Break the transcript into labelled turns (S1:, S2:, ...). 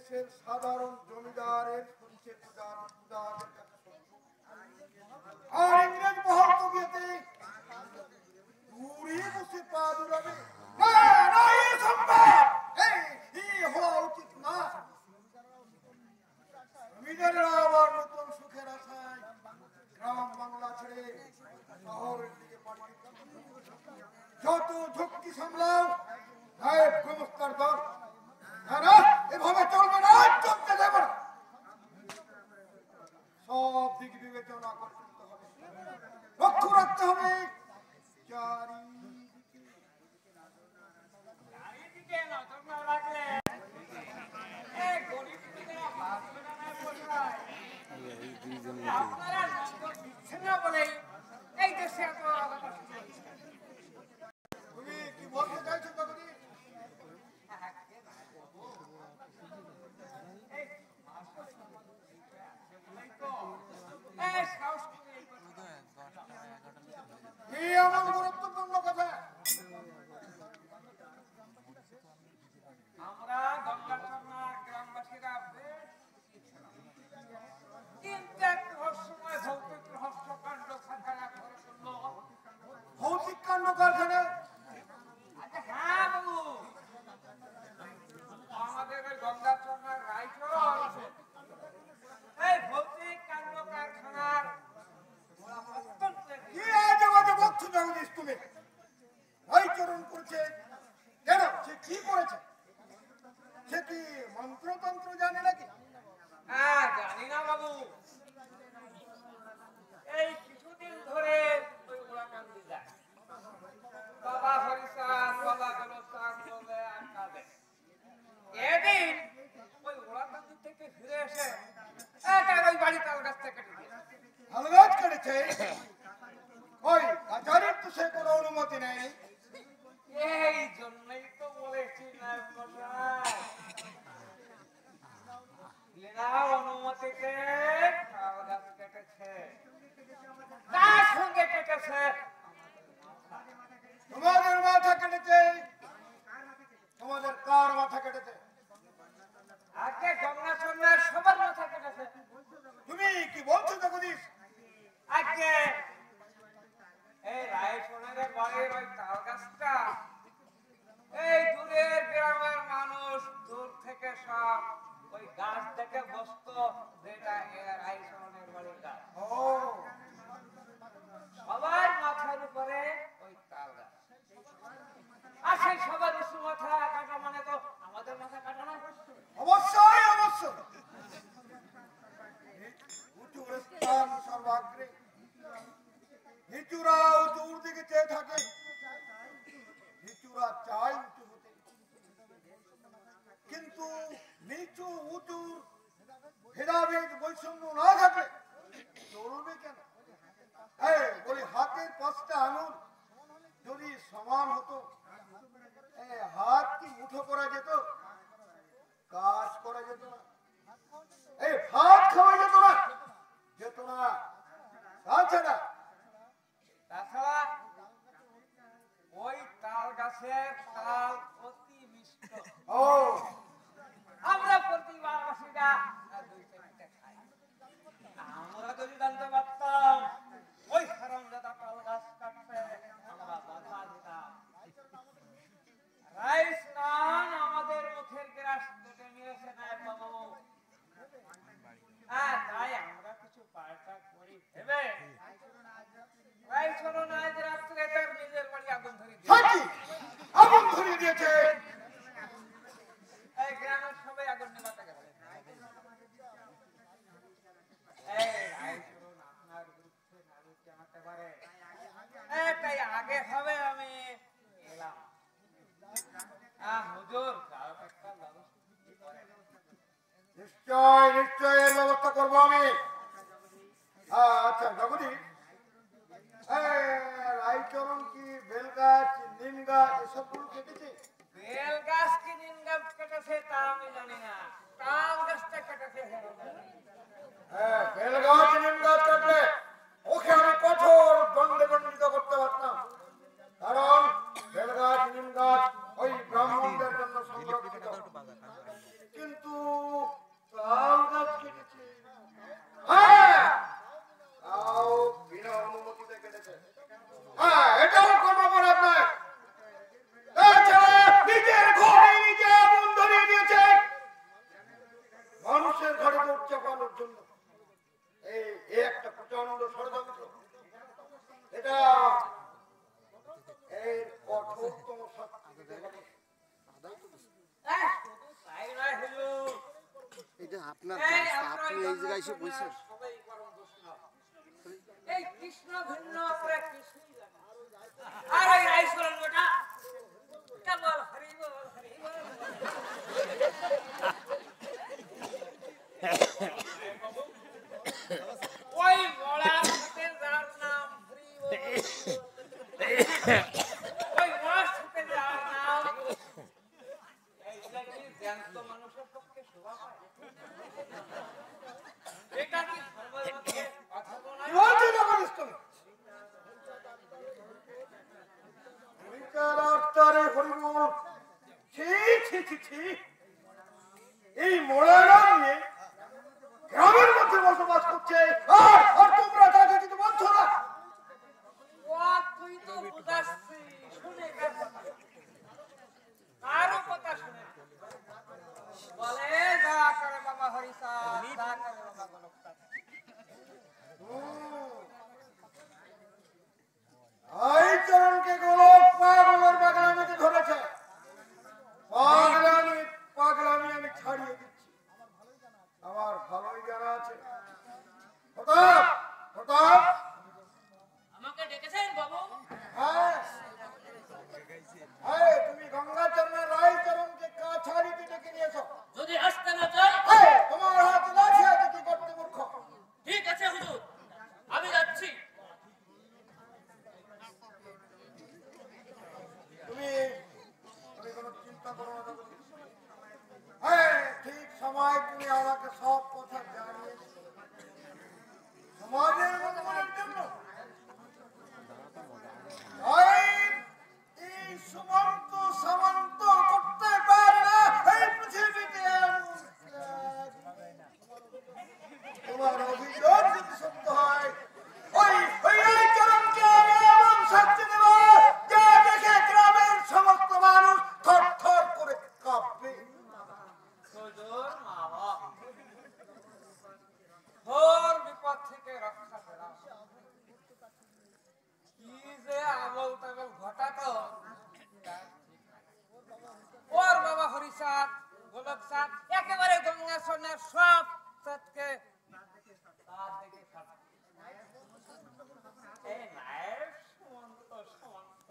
S1: দেশের সাধারণ জমিদারের সরিষে পূজাদের কাছে আর ইংরেজ বহর কবিয়াতে দূরে বসে পা দুরাবে না না এই সম্ভব এই হওয়া উচিত না। জমিদারেরা আবার নতুন সুখের আশায় গ্রাম বাংলা ছেড়ে শহরের দিকে পাড়ি যত ঝক্কি সামলাও নায়েব গুমস্তার দল না এভাবে চলবে না, চলতে দেবে না। সব দিক বিবেচনা করে চলতে হবে, লক্ষ্য রাখতে হবে তুমি কি বলতে চাইছো তখন? এই এমন গুরুত্বপূর্ণ কথা
S2: আমরা গঙ্গাচরণা গ্রামবাসীরা কিন্তু একটু রহস্যময় ভৌতিক রহস্যকাণ্ড কারখানা করে শুনলো।
S1: ভৌতিক কাণ্ড কারখানা?
S2: আচ্ছা হ্যাঁ বাবু, আমাদের ওই গঙ্গাচরণার রায়চরণ এই ভৌতিক কাণ্ড কারখানার
S1: কি আজে বাজে বকছো জগদীশ তুমি? রায়চরণ করছে কেন? সে কি করেছে? সে কি মন্ত্রতন্ত্র জানে নাকি?
S2: হ্যাঁ জানি না বাবু, এই কিছুদিন ধরে ওই ওড়াকান্দি যায়, বাবা হরিচাঁদ বাবা গোলচাঁদ বলে আড্ডা দেয়। এদিন ওই ওড়াকান্দি থেকে ফিরে এসে ওই বাড়ি তাল গাছ থেকে
S1: আলগাজ করেছে। ওই আচার্যের তো সে কোনো অনুমতি নেই।
S2: এই জন্যই তো বলেছি না অনুমতিতে তাল গাছ কেটেছে, তার সঙ্গে কেটেছে
S1: তোমাদের মাথা কেটেছে। তোমাদের কার মাথা কেটেছে?
S2: আগে গঙ্গাচরণার সবার মাথা কেটেছে।
S1: তুমি কি বলছো জগদীশ?
S2: আগে এই রায়চরণের বাড়ির ওই তাল গাছটা এই দূরের গ্রামের মানুষ দূর থেকে সব ওই গাছ থেকে বসতো, যেটা রায়চরণের বাড়ির গাছ।
S1: ও
S2: সবার মাথার উপরে ওই তাল গাছ, আর সেই সবার উঁচু মাথা কাটা মানে তো আমাদের মাথা কাটা না?
S1: অবশ্যই অবশ্যই। উঁচু স্থান সর্বাগ্রে, নিচুরা উঁচুর দিকে চেয়ে থাকে, নিচুরা চাই উঁচু হতে, কিন্তু নিচু উঁচুর ভেদাভেদ বৈষম্য না থাকলে চলবে কেন? বলি হাতের 5টা আঙুল যদি সমান হতো, হাত কি মুঠো করা যেত? কাজ করা যেত না, এই ভাত খাওয়া যেত না, যেত না। তাছাড়া
S2: ওই তাল গাছের তাল অতি মিষ্ট।
S1: ও
S2: আমরা প্রতিবাসীরা খাই। আমরা যদি জানতে পারতাম ওই হারামজাদা তাল গাছ কাটছে, আমরা বাধা দিতাম। রাই স্নান আমাদের মুখের গ্রাস কেটে নিয়েছে না বাবু, তাই আমরা কিছু পাল্টা করি ভেবে রায়চরণ আজ রাত্রে তার নিজের বাড়ি আগুন ধরিয়ে
S1: দিয়েছে।
S2: এই গ্রামের সবাই আগুন নেভাতে গেছে। রায়চরণ আপনার বিরুদ্ধে নালিশ জানাতে পারে, তাই আগে হবে আমি এলাম। হুজুর একটা ব্যবস্থা
S1: নিশ্চয় নিশ্চয় এর ব্যবস্থা করবো আমি। আচ্ছা জগদীশ, রায়চরণ কি বেল গাছ, নিম গাছ এসবগুলো কেটেছে?
S2: বেল গাছ কি নিম গাছ কেটেছে তা আমি জানি না, তাল গাছটা কেটেছে।
S1: বেল গাছ নিম গাছ কাটলে ওকে আমি কঠোর দণ্ডে দণ্ডিত করতে পারতাম, কারণ বেল গাছ নিম গাছ ওই ব্রাহ্মণদের জন্য সংরক্ষিত। কিন্তু এই একটা প্রচন্ড ষড়যন্ত্র। এটা এর কঠোরতম শাস্তি দিতে হবে।
S2: তাই নয় হুজুর,
S3: এটা আপনার
S2: এই
S3: কাজ,
S2: আমরা
S3: আপনি এই জায়গায় এসে বলছেন।
S2: সবাই পরম বৈষ্ণব। এই কৃষ্ণ ভিন্ন আমরা কৃষ্ণই জানি। আর ওই রাইসরণ ওটা কেবল হরি বল হরি বল। ওই মলার সাথে যার নাম হরি বল, ওই মলার সাথে যার নাম, এইটা কি জ্ঞান্ত মানুষের পক্ষে শোভা পায়? এটা কি ধর্মের মধ্যে অথবা নয়?
S1: কি বলছেন আমার ইষ্টমি? হরিকার আত্মারে হরিবল। ছি ছি ছি ছি। এই মোড়ারা নিয়ে গ্রামের মধ্যে বসবাস করছে, আর তোমরা তাকে কিছু বলছো না।
S2: ও তুই তো বুঝাচ্ছি, শুনে কার কথা? কারও কথা শুনে না। বলে যা করে বাবা হরিচাঁদ, যা করে বাবা গোলকচাঁদ।
S1: এই চরণকে গোলক পাগলের পাগলামিতে ধরেছে। পাগলামি আমি ছাড়িয়ে দিচ্ছি। আমার ভালোই জানা আছে। প্রতাপ, প্রতাপ।
S2: আমাকে ডেকেছেন বাবু?
S1: হ্যাঁ, হ্যাঁ, তুমি গঙ্গাচরণের রায়চরণকে কাছারিতে ডেকে নিয়েছো।
S2: যদি আসতে না চাই,
S1: তোমার হাতে লাঠি আছে, কি করতে মূর্খ?
S2: ঠিক আছে হুজুর, আমি যাচ্ছি।
S1: তুমি তুমি কোনো চিন্তা করো না। হ্যাঁ, ঠিক সময় তুমি আমাকে সব কথা জানিয়ে সমাজের মঙ্গলের জন্য এই সুমন্ত সামন্ত করতে পারে না এই পৃথিবীতে। তোমার অভিযোগ যদি সত্য হয়, ওই ওই চরণকে আমি এমন শাস্তি দেব যা দেখে গ্রামের সমস্ত মানুষ থরথর করে কাঁপবে।
S2: হুজুর মা বাপ, ঘোর বিপদ থেকে রক্ষা পেলাম। কি যে আবল তাবল ঘটাতো, ওর বাবা হরিচাঁদ, গোলকচাঁদ, একেবারে গঙ্গা সন্ন্যার সব চাঁদকে তার দিকে খাটা। এই নায়েব সুমন্ত সুমন্ত